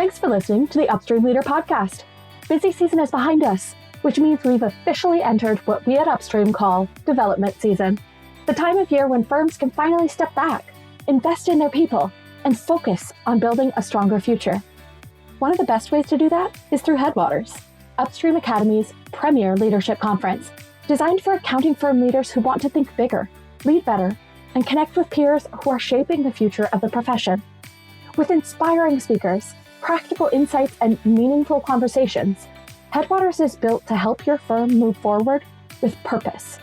Thanks for listening to the Upstream Leader podcast. Busy season is behind us, which means we've officially entered what we at Upstream call development season. The time of year when firms can finally step back, invest in their people, and focus on building a stronger future. One of the best ways to do that is through Headwaters, Upstream Academy's premier leadership conference, designed for accounting firm leaders who want to think bigger, lead better, and connect with peers who are shaping the future of the profession. With inspiring speakers, practical insights, and meaningful conversations, Headwaters is built to help your firm move forward with purpose.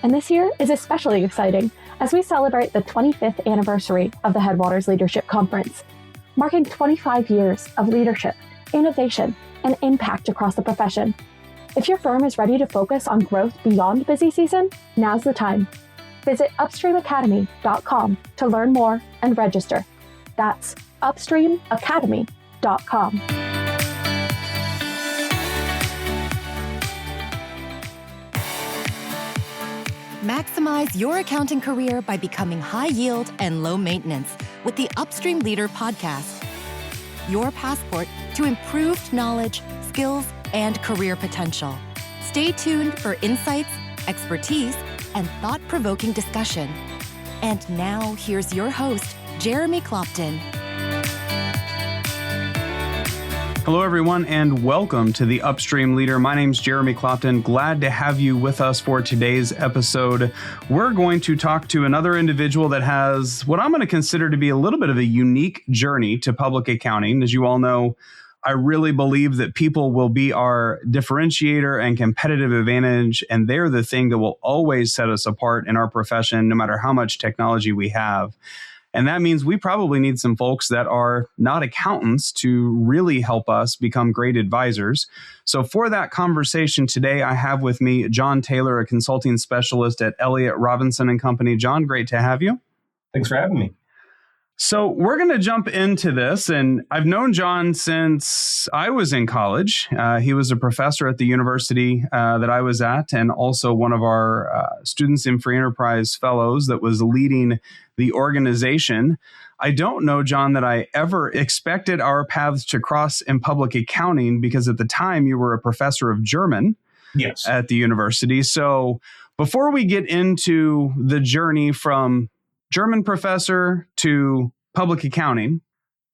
And this year is especially exciting as we celebrate the 25th anniversary of the Headwaters Leadership Conference, marking 25 years of leadership, innovation, and impact across the profession. If your firm is ready to focus on growth beyond busy season, now's the time. Visit upstreamacademy.com to learn more and register. That's upstreamacademy.com. Maximize your accounting career by becoming high yield and low maintenance with the Upstream Leader podcast. Your passport to improved knowledge, skills, and career potential. Stay tuned for insights, expertise, and thought-provoking discussion. And now, here's your host, Jeremy Clopton. Hello, everyone, and welcome to the Upstream Leader. My name's Jeremy Clopton. Glad to have you with us for today's episode. We're going to talk to another individual that has what I'm going to consider to be a little bit of a unique journey to public accounting. As you all know, I really believe that people will be our differentiator and competitive advantage, and they're the thing that will always set us apart in our profession, no matter how much technology we have. And that means we probably need some folks that are not accountants to really help us become great advisors. So for that conversation today, I have with me John Taylor, a consulting specialist at Elliott, Robinson & Company. John, great to have you. Thanks for having me. So we're going to jump into this, and I've known John since I was in college. He was a professor at the university that I was at, and also one of our Students in Free Enterprise Fellows that was leading the organization. I don't know, John, that I ever expected our paths to cross in public accounting because at the time you were a professor of German at the university. So before we get into the journey from German professor to public accounting,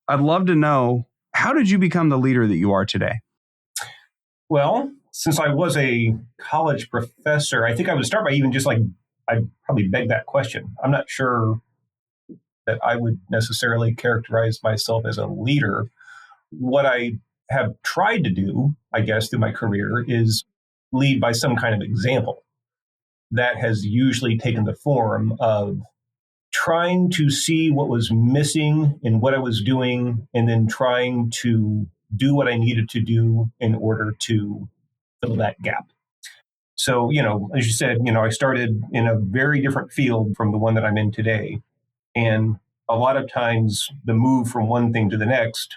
I'd love to know, how did you become the leader that you are today? Well, since I was a college professor, I think I would start by even I'd probably beg that question. I'm not sure that I would necessarily characterize myself as a leader. What I have tried to do, I guess, through my career is lead by some kind of example. That has usually taken the form of trying to see what was missing in what I was doing, and then trying to do what I needed to do in order to fill that gap. So, as you said, I started in a very different field from the one that I'm in today. And a lot of times the move from one thing to the next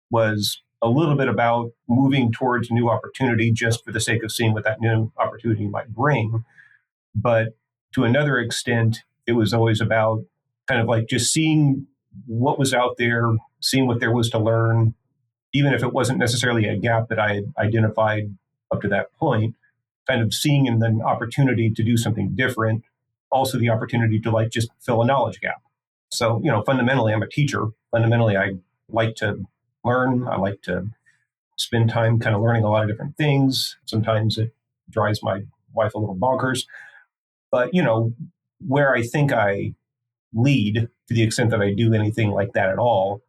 was a little bit about moving towards a new opportunity just for the sake of seeing what that new opportunity might bring. But to another extent, it was always about kind of like just seeing what was out there, seeing what there was to learn, even if it wasn't necessarily a gap that I had identified up to that point, kind of seeing in the opportunity to do something different, also the opportunity to just fill a knowledge gap. So, fundamentally, I'm a teacher. Fundamentally, I like to learn. I like to spend time kind of learning a lot of different things. Sometimes it drives my wife a little bonkers. But, where I think I lead, to the extent that I do anything like that at all,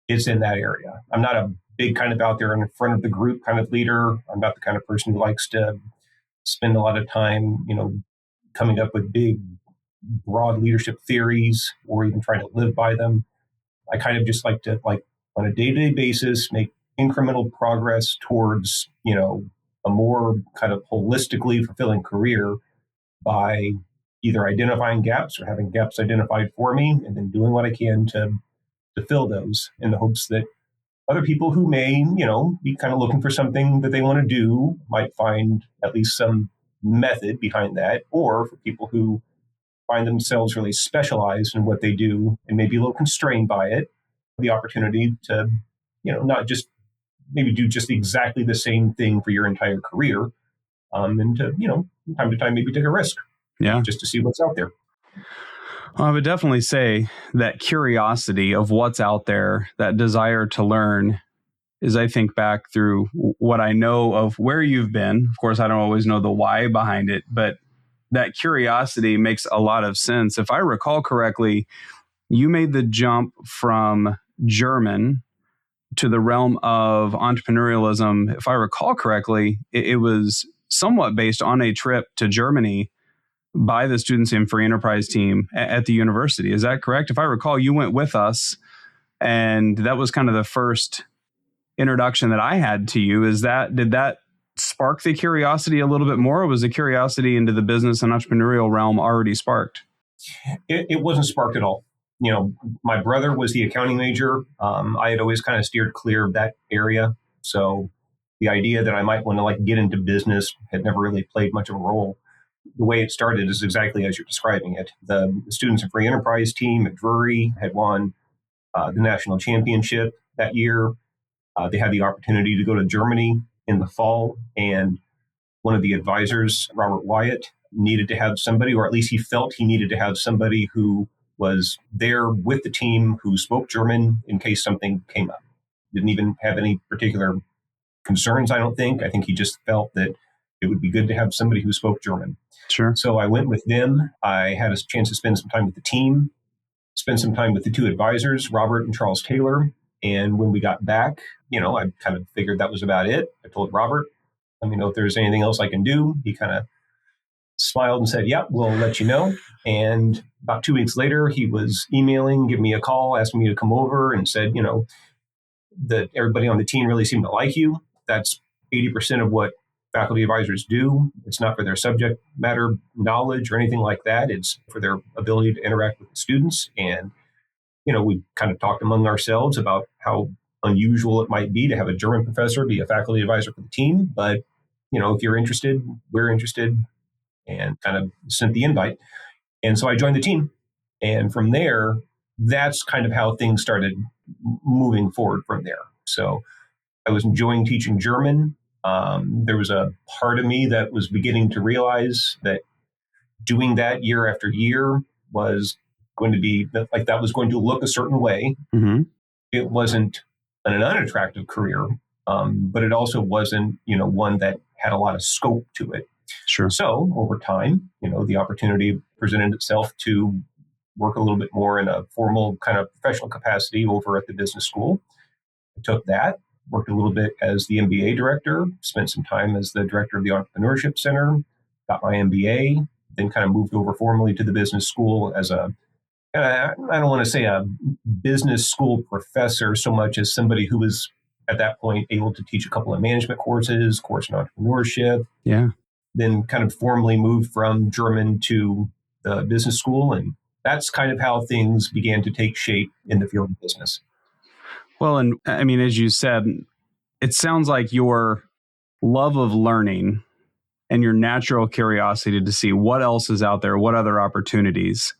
is in that area. I'm not a big kind of out there in front of the group kind of leader. I'm not the kind of person who likes to spend a lot of time, coming up with big, broad leadership theories or even trying to live by them. I kind of just like to, on a day-to-day basis, make incremental progress towards, a more kind of holistically fulfilling career by either identifying gaps or having gaps identified for me and then doing what I can to fill those in the hopes that other people who may, be kind of looking for something that they want to do might find at least some method behind that, or for people who find themselves really specialized in what they do and maybe a little constrained by it, the opportunity to, not just maybe do just exactly the same thing for your entire career, and to, from time to time, maybe take a risk, just to see what's out there. I would definitely say that curiosity of what's out there, that desire to learn, is I think back through what I know of where you've been. Of course, I don't always know the why behind it, but that curiosity makes a lot of sense. If I recall correctly, you made the jump from German to the realm of entrepreneurialism. If I recall correctly, it was somewhat based on a trip to Germany by the Students in Free Enterprise team at the university. Is that correct? If I recall, you went with us, and that was kind of the first introduction that I had to you. Did that spark the curiosity a little bit more, or was the curiosity into the business and entrepreneurial realm already sparked? It wasn't sparked at all. My brother was the accounting major. I had always kind of steered clear of that area. So the idea that I might want to get into business had never really played much of a role. The way it started is exactly as you're describing it. The Students in Free Enterprise team at Drury had won the national championship that year. They had the opportunity to go to Germany in the fall, and one of the advisors, Robert Wyatt, needed to have somebody, or at least he felt he needed to have somebody who was there with the team who spoke German in case something came up. Didn't even have any particular concerns, I don't think. I think he just felt that it would be good to have somebody who spoke German. Sure. So I went with them. I had a chance to spend some time with the team, spend some time with the two advisors, Robert and Charles Taylor. And when we got back, I kind of figured that was about it. I told Robert, let me know if there's anything else I can do. He kind of smiled and said, yep, we'll let you know. And about 2 weeks later, he was emailing, giving me a call, asking me to come over, and said, that everybody on the team really seemed to like you. That's 80% of what faculty advisors do. It's not for their subject matter knowledge or anything like that. It's for their ability to interact with the students. And, we kind of talked among ourselves about how unusual it might be to have a German professor be a faculty advisor for the team. But, if you're interested, we're interested, and kind of sent the invite. And so I joined the team. And from there, that's kind of how things started moving forward from there. So I was enjoying teaching German. There was a part of me that was beginning to realize that doing that year after year was going to be that was going to look a certain way. Mm-hmm. It wasn't an unattractive career, but it also wasn't, one that had a lot of scope to it. Sure. So over time, the opportunity presented itself to work a little bit more in a formal kind of professional capacity over at the business school. I took that, worked a little bit as the MBA director, spent some time as the director of the Entrepreneurship Center, got my MBA, then kind of moved over formally to the business school as I don't want to say a business school professor so much as somebody who was at that point able to teach a couple of management courses, course in entrepreneurship. Yeah. Then kind of formally moved from German to the business school. And that's kind of how things began to take shape in the field of business. Well, and I mean, as you said, it sounds like your love of learning and your natural curiosity to see what else is out there, what other opportunities,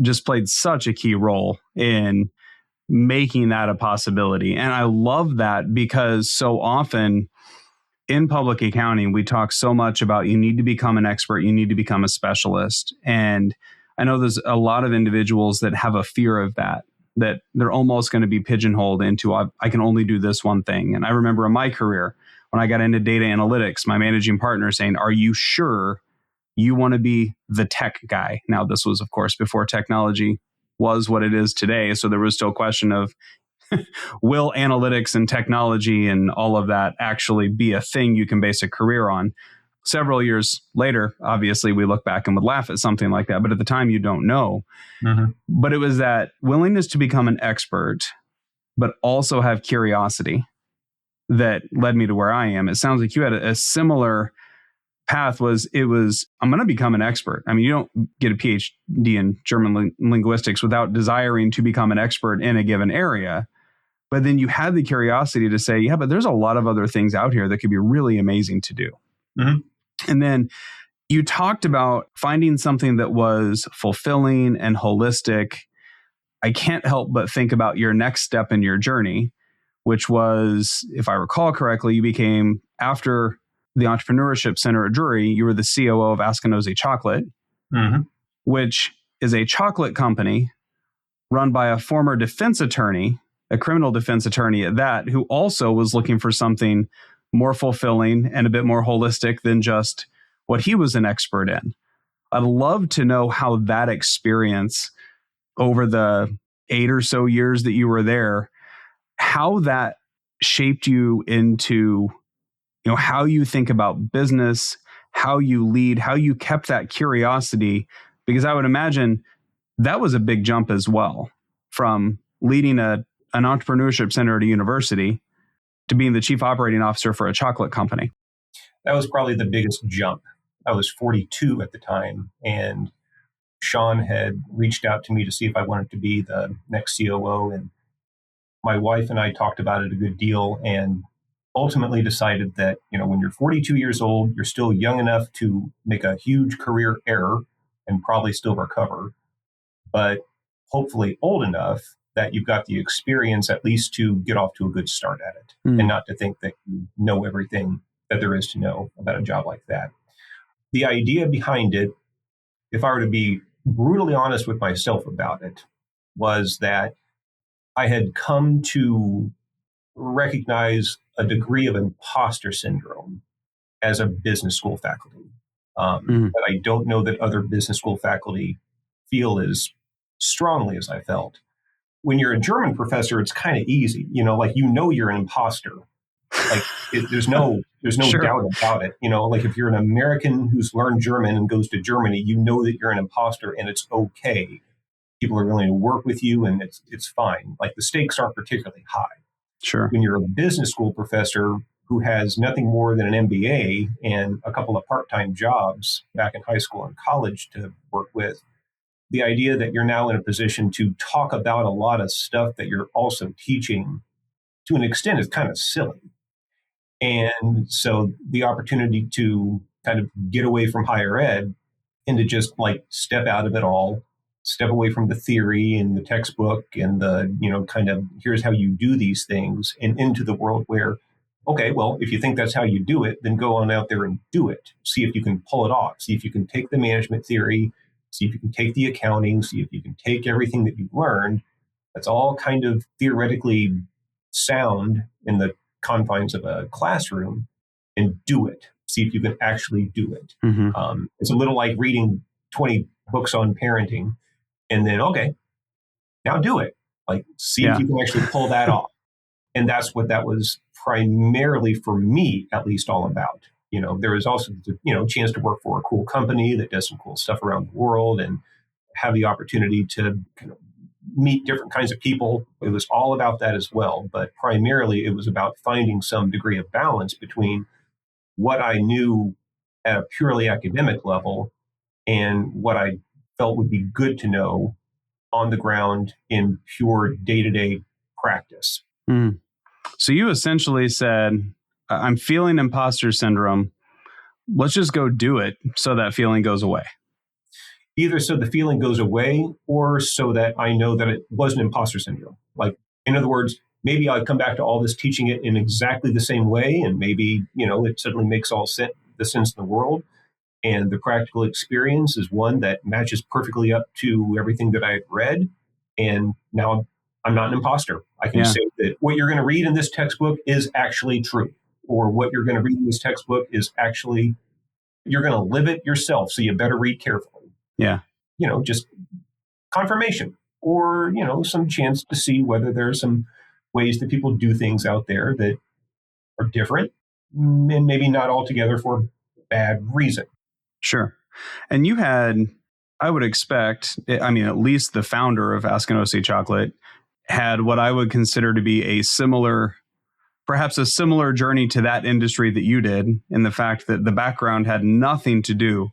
just played such a key role in making that a possibility. And I love that because so often in public accounting, we talk so much about you need to become an expert, you need to become a specialist. And I know there's a lot of individuals that have a fear of that they're almost going to be pigeonholed into, I can only do this one thing. And I remember in my career, when I got into data analytics, my managing partner saying, are you sure you want to be the tech guy? Now, this was, of course, before technology was what it is today. So there was still a question of, will analytics and technology and all of that actually be a thing you can base a career on? Several years later, obviously, we look back and would laugh at something like that. But at the time, you don't know. Mm-hmm. But it was that willingness to become an expert, but also have curiosity that led me to where I am. It sounds like you had a similar path. I'm going to become an expert. I mean, you don't get a PhD in German linguistics without desiring to become an expert in a given area. But then you had the curiosity to say, yeah, but there's a lot of other things out here that could be really amazing to do. Mm-hmm. And then you talked about finding something that was fulfilling and holistic. I can't help but think about your next step in your journey, which was, if I recall correctly, you became, after the Entrepreneurship Center at Drury, you were the COO of Askinosie Chocolate, which is a chocolate company run by a former defense attorney, a criminal defense attorney at that, who also was looking for something more fulfilling and a bit more holistic than just what he was an expert in. I'd love to know how that experience over the 8 or so years that you were there, how that shaped you into, how you think about business, how you lead, how you kept that curiosity, because I would imagine that was a big jump as well, from leading an entrepreneurship center at a university to being the chief operating officer for a chocolate company. That was probably the biggest jump. I was 42 at the time, and Sean had reached out to me to see if I wanted to be the next COO, and my wife and I talked about it a good deal and ultimately decided that, when you're 42 years old, you're still young enough to make a huge career error and probably still recover, but hopefully old enough that you've got the experience at least to get off to a good start at it and not to think that you know everything that there is to know about a job like that. The idea behind it, if I were to be brutally honest with myself about it, was that I had come to recognize a degree of imposter syndrome as a business school faculty. But I don't know that other business school faculty feel as strongly as I felt. When you're a German professor, it's kind of easy, you're an imposter. There's no Sure. doubt about it. If you're an American who's learned German and goes to Germany, you know that you're an imposter and it's okay. People are willing to work with you and it's fine. The stakes aren't particularly high. Sure. When you're a business school professor who has nothing more than an MBA and a couple of part-time jobs back in high school and college to work with, the idea that you're now in a position to talk about a lot of stuff that you're also teaching to an extent is kind of silly. And so the opportunity to kind of get away from higher ed and to just step out of it all, step away from the theory and the textbook and the, kind of here's how you do these things, and into the world where, okay, well, if you think that's how you do it, then go on out there and do it. See if you can pull it off. See if you can take the management theory, see if you can take the accounting, see if you can take everything that you've learned. That's all kind of theoretically sound in the confines of a classroom, and do it. See if you can actually do it. It's a little like reading 20 books on parenting and then, okay, now do it. See if you can actually pull that off. And that's what that was primarily for me, at least, all about. There was also the, chance to work for a cool company that does some cool stuff around the world and have the opportunity to kind of meet different kinds of people. It was all about that as well. But primarily, it was about finding some degree of balance between what I knew at a purely academic level and what I felt would be good to know on the ground in pure day-to-day practice. So you essentially said, I'm feeling imposter syndrome. Let's just go do it so that feeling goes away. Either so the feeling goes away or so that I know that it wasn't imposter syndrome. In other words, maybe I come back to all this teaching it in exactly the same way, and maybe, it suddenly makes all the sense in the world. And the practical experience is one that matches perfectly up to everything that I had read. And now I'm not an imposter. I can say that what you're going to read in this textbook is actually true, or what you're going to read in this textbook is actually, you're going to live it yourself. So you better read carefully. Yeah. Just confirmation, or, some chance to see whether there's some ways that people do things out there that are different and maybe not altogether for bad reason. Sure. And you had, I would expect, at least the founder of Askinosie Chocolate had what I would consider to be perhaps a similar journey to that industry that you did, in the fact that the background had nothing to do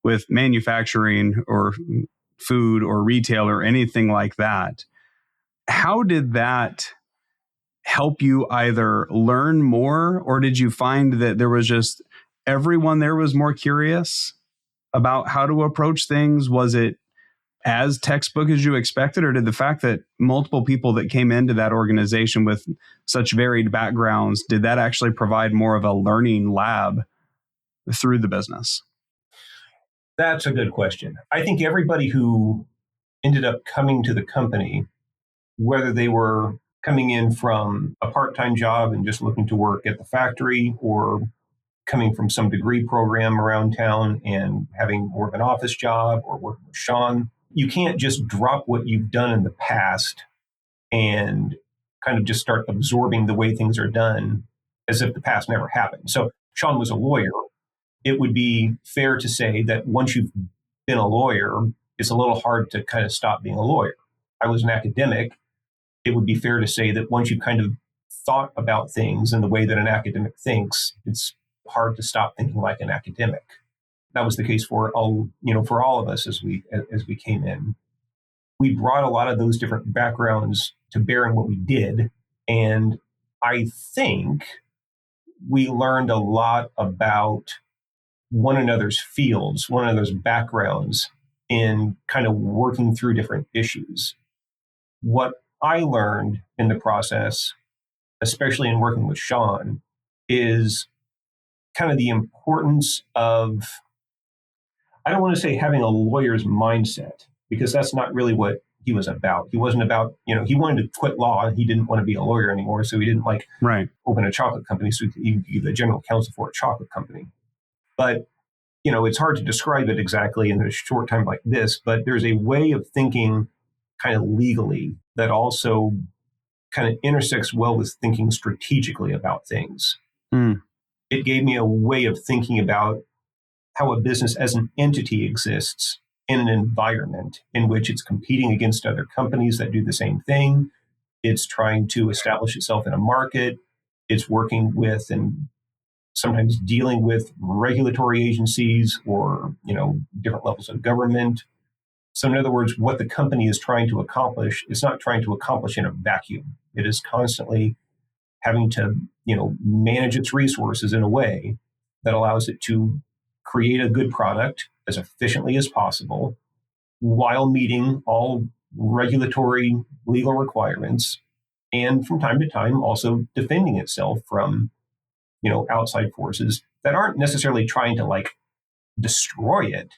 with manufacturing or food or retail or anything like that. How did that help you either learn more, or did you find that there was just everyone there was more curious about how to approach things? Was it as textbook as you expected, or did the fact that multiple people that came into that organization with such varied backgrounds, did that actually provide more of a learning lab through the business? That's a good question. I think everybody who ended up coming to the company, whether they were coming in from a part-time job and just looking to work at the factory, or coming from some degree program around town and having more of an office job, or working with Sean, you can't just drop what you've done in the past and kind of just start absorbing the way things are done as if the past never happened. So Sean was a lawyer. It would be fair to say that once you've been a lawyer, it's a little hard to kind of stop being a lawyer. I was an academic. It would be fair to say that once you've kind of thought about things in the way that an academic thinks, it's hard to stop thinking like an academic. That was the case for all of us as we came in. We brought a lot of those different backgrounds to bear in what we did, and I think we learned a lot about one another's fields, one another's backgrounds, in kind of working through different issues. What I learned in the process, especially in working with Sean, is kind of the importance of, I don't want to say having a lawyer's mindset, because that's not really what he was about. He wasn't about, he wanted to quit law. He didn't want to be a lawyer anymore. So he didn't open a chocolate company so he could be the general counsel for a chocolate company. But, it's hard to describe it exactly in a short time like this, but there's a way of thinking kind of legally that also kind of intersects well with thinking strategically about things. It gave me a way of thinking about how a business as an entity exists in an environment in which it's competing against other companies that do the same thing. It's trying to establish itself in a market. It's working with and sometimes dealing with regulatory agencies or, different levels of government. So in other words, what the company is trying to accomplish is not trying to accomplish in a vacuum. It is constantly having to, manage its resources in a way that allows it to create a good product as efficiently as possible while meeting all regulatory legal requirements, and from time to time also defending itself from, outside forces that aren't necessarily trying to destroy it,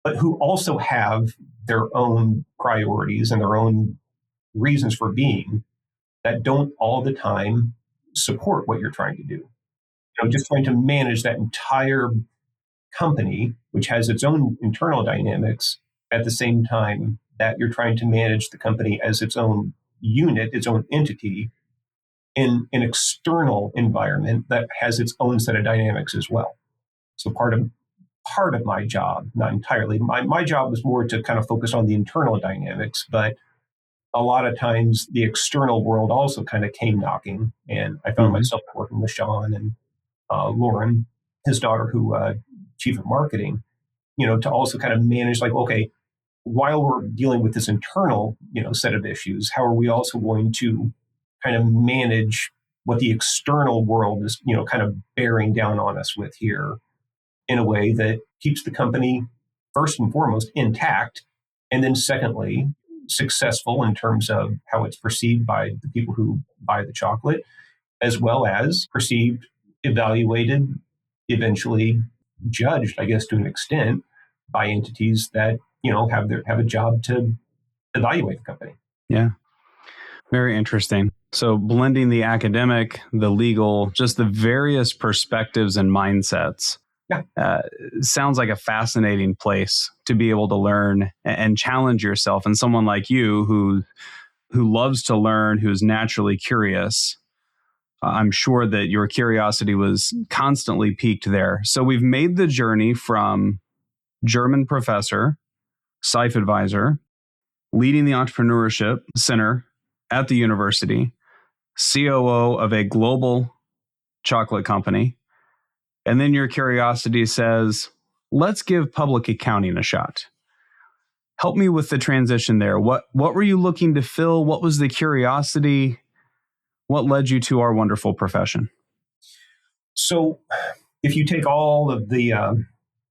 but who also have their own priorities and their own reasons for being that don't all the time support what you're trying to do. Just trying to manage that entire company, which has its own internal dynamics, at the same time that you're trying to manage the company as its own unit, its own entity, in an external environment that has its own set of dynamics as well. So part of my job, not entirely, my job was more to kind of focus on the internal dynamics, but a lot of times the external world also kind of came knocking, and I found myself working with Sean and Lauren, his daughter, who chief of marketing, to also kind of manage okay, while we're dealing with this internal, set of issues, how are we also going to kind of manage what the external world is, kind of bearing down on us with here in a way that keeps the company first and foremost intact, and then secondly, successful in terms of how it's perceived by the people who buy the chocolate, as well as perceived, evaluated, eventually judged, I guess, to an extent, by entities that have a job to evaluate the company. Yeah, very interesting. So blending the academic, the legal, just the various perspectives and mindsets. Sounds like a fascinating place to be able to learn and challenge yourself. And someone like you who loves to learn, who's naturally curious, I'm sure that your curiosity was constantly piqued there. So we've made the journey from German professor, SIFE advisor, leading the entrepreneurship center at the university, COO of a global chocolate company. And then your curiosity says, let's give public accounting a shot. Help me with the transition there. What were you looking to fill? What was the curiosity? What led you to our wonderful profession? So if you take all of the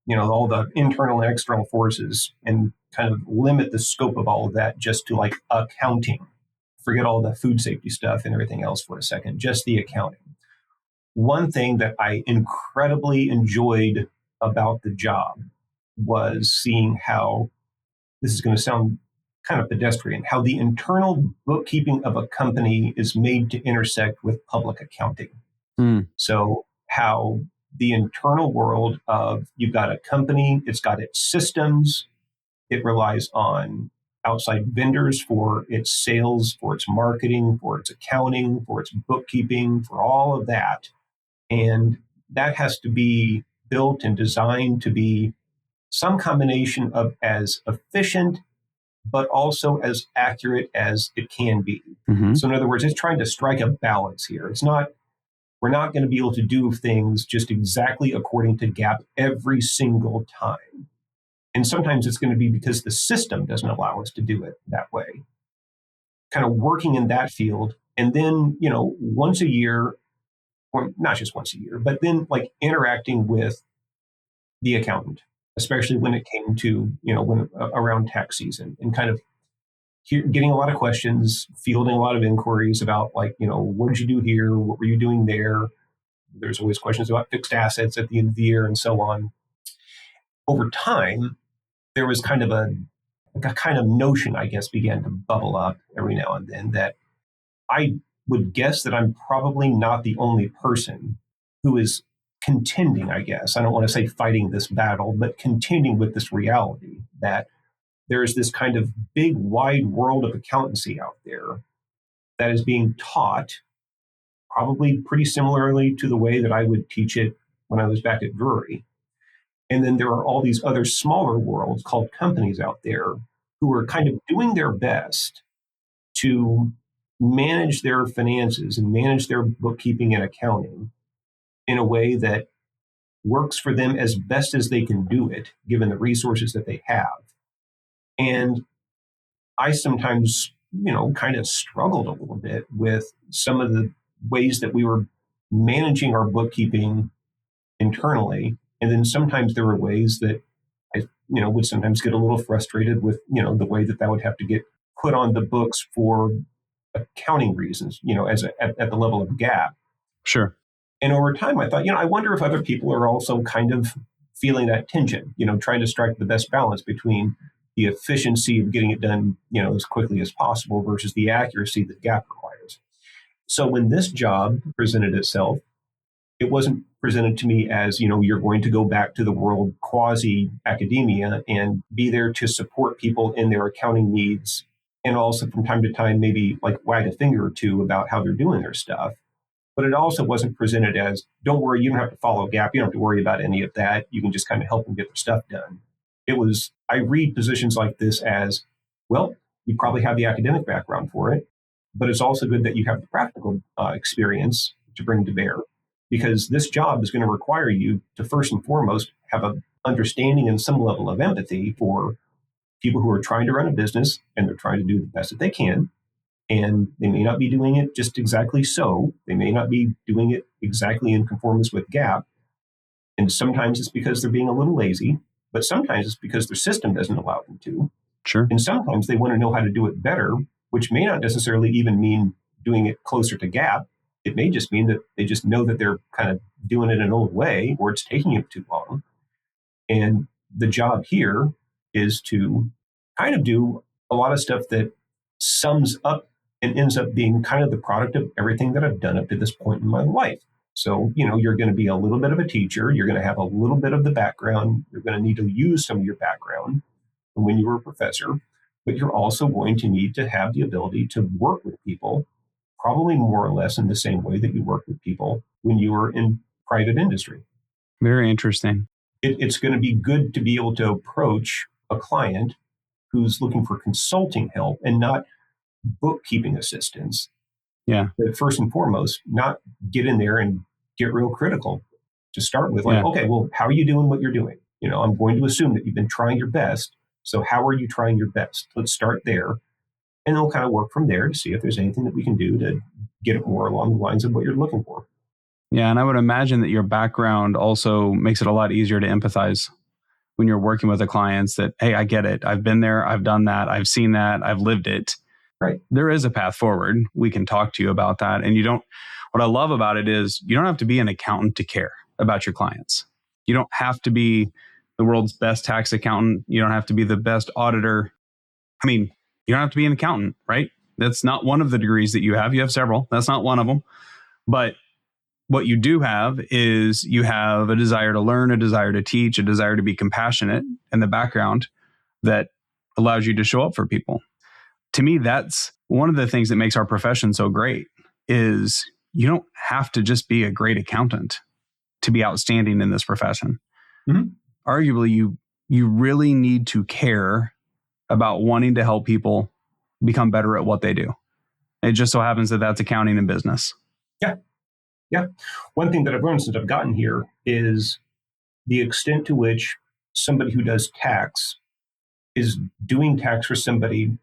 all the internal and external forces and kind of limit the scope of all of that just to like accounting. Forget all the food safety stuff and everything else for a second, just the accounting. One thing that I incredibly enjoyed about the job was seeing how, this is going to sound kind of pedestrian, how the internal bookkeeping of a company is made to intersect with public accounting. So how the internal world of, you've got a company, it's got its systems, it relies on outside vendors for its sales, for its marketing, for its accounting, for its bookkeeping, for all of that. And that has to be built and designed to be some combination of as efficient, but also as accurate as it can be. So in other words, it's trying to strike a balance here. We're not going to be able to do things just exactly according to GAAP every single time. And sometimes it's going to be because the system doesn't allow us to do it that way. Kind of working in that field. And then, once a year, or not just once a year, but then like interacting with the accountant, especially when it came to, when around tax season, and kind of getting a lot of questions, fielding a lot of inquiries about like, what did you do here? What were you doing there? There's always questions about fixed assets at the end of the year and so on. Over time, there was kind of a kind of notion, I guess, began to bubble up every now and then that I would guess that I'm probably not the only person who is contending, I guess. I don't want to say fighting this battle, but contending with this reality that there's this kind of big, wide world of accountancy out there that is being taught probably pretty similarly to the way that I would teach it when I was back at Drury. And then there are all these other smaller worlds called companies out there who are kind of doing their best to manage their finances and manage their bookkeeping and accounting in a way that works for them as best as they can do it, given the resources that they have. And I sometimes, kind of struggled a little bit with some of the ways that we were managing our bookkeeping internally. And then sometimes there were ways that I, would sometimes get a little frustrated with, the way that would have to get put on the books for accounting reasons, at the level of GAAP. Sure. And over time, I thought, I wonder if other people are also kind of feeling that tension, trying to strike the best balance between the efficiency of getting it done, as quickly as possible versus the accuracy that GAAP requires. So when this job presented itself, it wasn't presented to me as, you're going to go back to the world quasi-academia and be there to support people in their accounting needs. And also from time to time, maybe like wag a finger or two about how they're doing their stuff. But it also wasn't presented as, don't worry, you don't have to follow GAAP. You don't have to worry about any of that. You can just kind of help them get their stuff done. It was, I read positions like this as, well, you probably have the academic background for it, but it's also good that you have the practical experience to bring to bear, because this job is going to require you to first and foremost have an understanding and some level of empathy for people who are trying to run a business and they're trying to do the best that they can. And they may not be doing it just exactly so. They may not be doing it exactly in conformance with GAAP. And sometimes it's because they're being a little lazy, but sometimes it's because their system doesn't allow them to. Sure. And sometimes they want to know how to do it better, which may not necessarily even mean doing it closer to GAAP. It may just mean that they just know that they're kind of doing it an old way or it's taking them too long. And the job here is to kind of do a lot of stuff that sums up and ends up being kind of the product of everything that I've done up to this point in my life. So, you're going to be a little bit of a teacher. You're going to have a little bit of the background. You're going to need to use some of your background from when you were a professor, but you're also going to need to have the ability to work with people, probably more or less in the same way that you work with people when you were in private industry. Very interesting. It's going to be good to be able to approach a client who's looking for consulting help and not bookkeeping assistance. Yeah. But first and foremost, not get in there and get real critical to start with. Like, okay, well, how are you doing what you're doing? I'm going to assume that you've been trying your best. So how are you trying your best? Let's start there. And then we'll kind of work from there to see if there's anything that we can do to get it more along the lines of what you're looking for. Yeah. And I would imagine that your background also makes it a lot easier to empathize. when you're working with the clients that, hey, I get it. I've been there. I've done that. I've seen that. I've lived it. Right. There is a path forward. We can talk to you about that. And what I love about it is you don't have to be an accountant to care about your clients. You don't have to be the world's best tax accountant. You don't have to be the best auditor. I mean, you don't have to be an accountant, right? That's not one of the degrees that you have. You have several. That's not one of them. But what you do have is you have a desire to learn, a desire to teach, a desire to be compassionate in the background that allows you to show up for people. To me, that's one of the things that makes our profession so great is you don't have to just be a great accountant to be outstanding in this profession. Mm-hmm. Arguably, you really need to care about wanting to help people become better at what they do. It just so happens that that's accounting and business. Yeah. One thing that I've learned since I've gotten here is the extent to which somebody who does tax is doing tax for somebody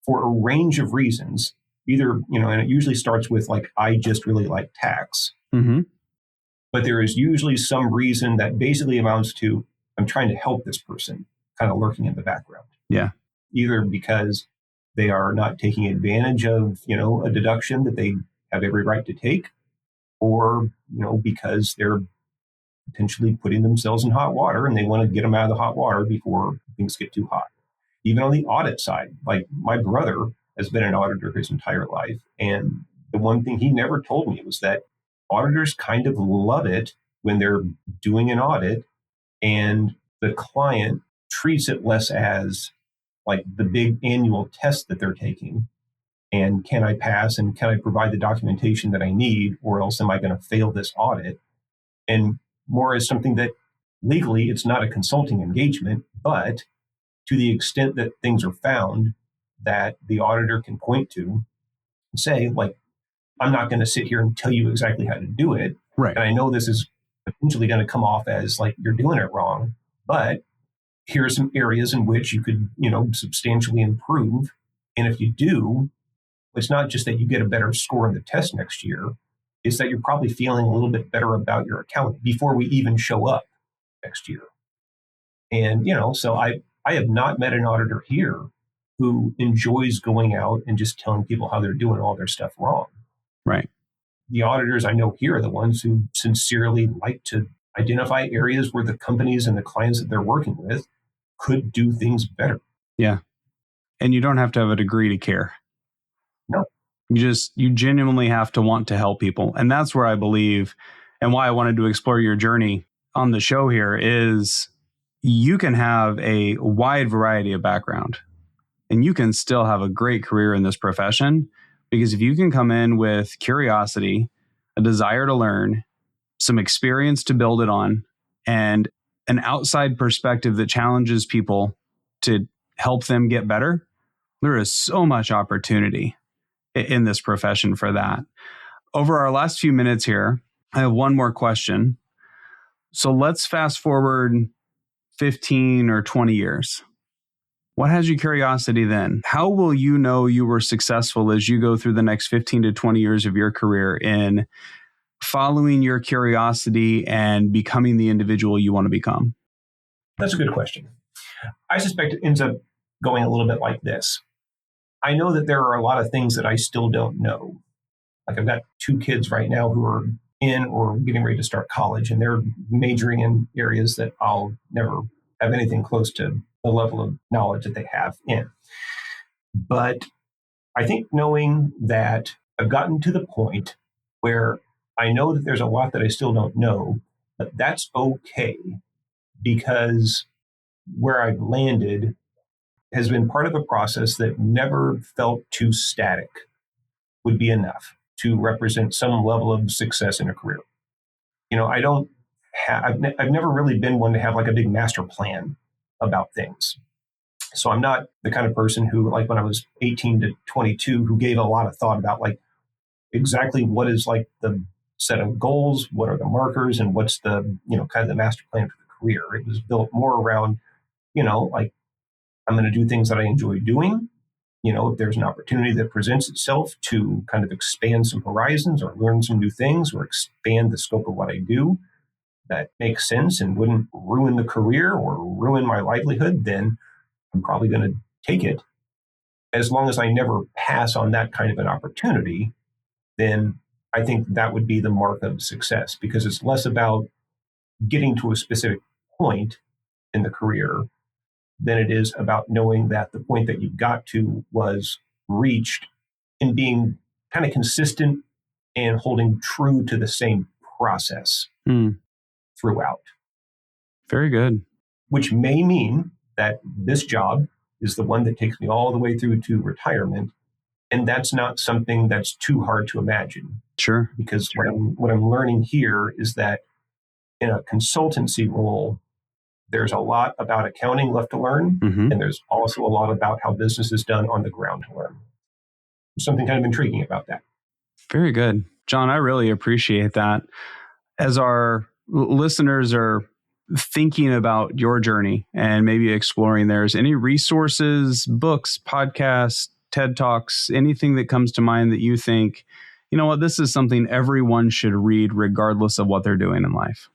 for a range of reasons. Either, and it usually starts with like, I just really like tax. Mm-hmm. But there is usually some reason that basically amounts to, I'm trying to help this person, kind of lurking in the background. Yeah. Either because they are not taking advantage of, a deduction that they have every right to take, or, because they're potentially putting themselves in hot water and they want to get them out of the hot water before things get too hot. Even on the audit side, like my brother has been an auditor his entire life. And the one thing he never told me was that auditors kind of love it when they're doing an audit and the client treats it less as like the big annual test that they're taking. And can I pass and can I provide the documentation that I need, or else am I going to fail this audit? And more as something that legally it's not a consulting engagement, but to the extent that things are found that the auditor can point to and say, like, I'm not going to sit here and tell you exactly how to do it. Right. And I know this is potentially going to come off as like you're doing it wrong, but here are some areas in which you could, substantially improve. And if you do, it's not just that you get a better score in the test next year, it's that you're probably feeling a little bit better about your accounting before we even show up next year. And, so I have not met an auditor here who enjoys going out and just telling people how they're doing all their stuff wrong. Right. The auditors I know here are the ones who sincerely like to identify areas where the companies and the clients that they're working with could do things better. Yeah. And you don't have to have a degree to care. No. You genuinely have to want to help people. And that's where I believe, and why I wanted to explore your journey on the show here is you can have a wide variety of background and you can still have a great career in this profession, because if you can come in with curiosity, a desire to learn, some experience to build it on, and an outside perspective that challenges people to help them get better, there is so much opportunity in this profession for that. Over our last few minutes here, I have one more question. So let's fast forward 15 or 20 years. What has your curiosity then? How will you know you were successful as you go through the next 15 to 20 years of your career in following your curiosity and becoming the individual you want to become? That's a good question. I suspect it ends up going a little bit like this. I know that there are a lot of things that I still don't know. Like I've got 2 kids right now who are in or getting ready to start college, and they're majoring in areas that I'll never have anything close to the level of knowledge that they have in. But I think knowing that I've gotten to the point where I know that there's a lot that I still don't know, but that's okay, because where I've landed has been part of a process that never felt too static would be enough to represent some level of success in a career. I've never really been one to have like a big master plan about things. So I'm not the kind of person who, like when I was 18 to 22, who gave a lot of thought about like exactly what is like the set of goals, what are the markers, and what's the, kind of the master plan for the career. It was built more around, like I'm going to do things that I enjoy doing. If there's an opportunity that presents itself to kind of expand some horizons or learn some new things or expand the scope of what I do, that makes sense and wouldn't ruin the career or ruin my livelihood, then I'm probably going to take it. As long as I never pass on that kind of an opportunity, then I think that would be the mark of success, because it's less about getting to a specific point in the career than it is about knowing that the point that you got to was reached and being kind of consistent and holding true to the same process throughout. Very good. Which may mean that this job is the one that takes me all the way through to retirement. And that's not something that's too hard to imagine. Sure. Because what I'm learning here is that in a consultancy role, there's a lot about accounting left to learn. And there's also a lot about how business is done on the ground to learn. Something kind of intriguing about that. Very good. John, I really appreciate that. As our listeners are thinking about your journey and maybe exploring theirs, any resources, books, podcasts, TED Talks, anything that comes to mind that you think, you know what, this is something everyone should read regardless of what they're doing in life?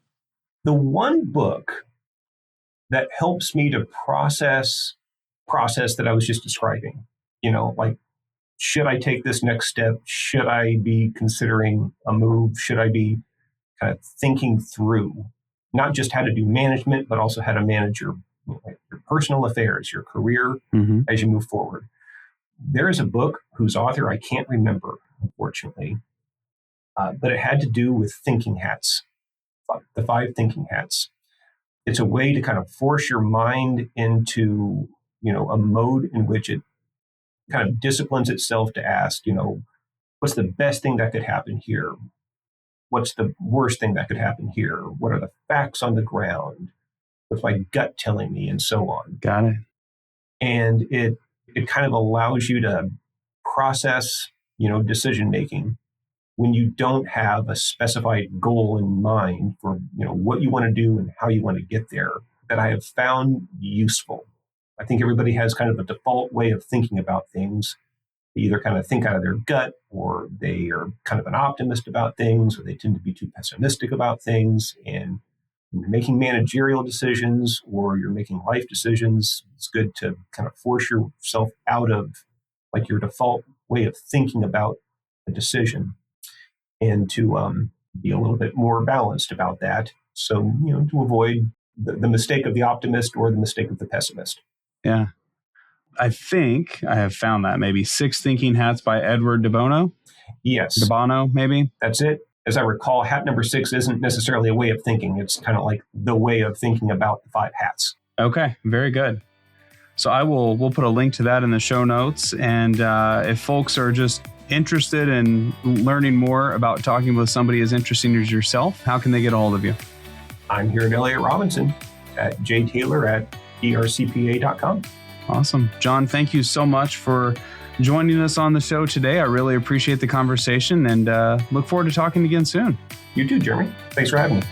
The one book that helps me to process that I was just describing, like, should I take this next step? Should I be considering a move? Should I be kind of thinking through not just how to do management, but also how to manage your personal affairs, your career as you move forward? There is a book whose author I can't remember, unfortunately, but it had to do with thinking hats, the 5 thinking hats. It's a way to kind of force your mind into, a mode in which it kind of disciplines itself to ask, what's the best thing that could happen here? What's the worst thing that could happen here? What are the facts on the ground? What's my gut telling me? And so on. Got it. And it kind of allows you to process, decision making when you don't have a specified goal in mind for, what you want to do and how you want to get there, that I have found useful. I think everybody has kind of a default way of thinking about things. They either kind of think out of their gut, or they are kind of an optimist about things, or they tend to be too pessimistic about things. And when you're making managerial decisions or you're making life decisions, it's good to kind of force yourself out of like your default way of thinking about a decision, and to be a little bit more balanced about that. So, to avoid the mistake of the optimist or the mistake of the pessimist. Yeah. I think I have found that maybe 6 Thinking Hats by Edward de Bono. Yes. De Bono, maybe. That's it. As I recall, hat number 6 isn't necessarily a way of thinking. It's kind of like the way of thinking about the 5 hats. Okay. Very good. So we'll put a link to that in the show notes. And if folks are just interested in learning more about talking with somebody as interesting as yourself, how can they get a hold of you? I'm here at Elliott Robinson at jtaylor@ercpa.com. Awesome. John, thank you so much for joining us on the show today. I really appreciate the conversation and look forward to talking again soon. You too, Jeremy. Thanks for having me.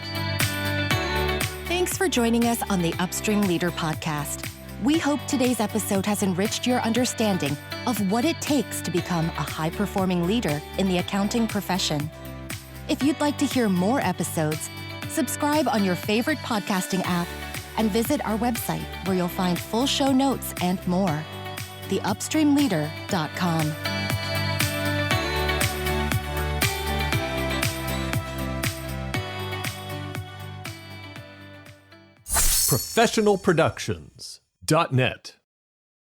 Thanks for joining us on the Upstream Leader podcast. We hope today's episode has enriched your understanding of what it takes to become a high-performing leader in the accounting profession. If you'd like to hear more episodes, subscribe on your favorite podcasting app and visit our website where you'll find full show notes and more. theupstreamleader.com. professionalproductions.net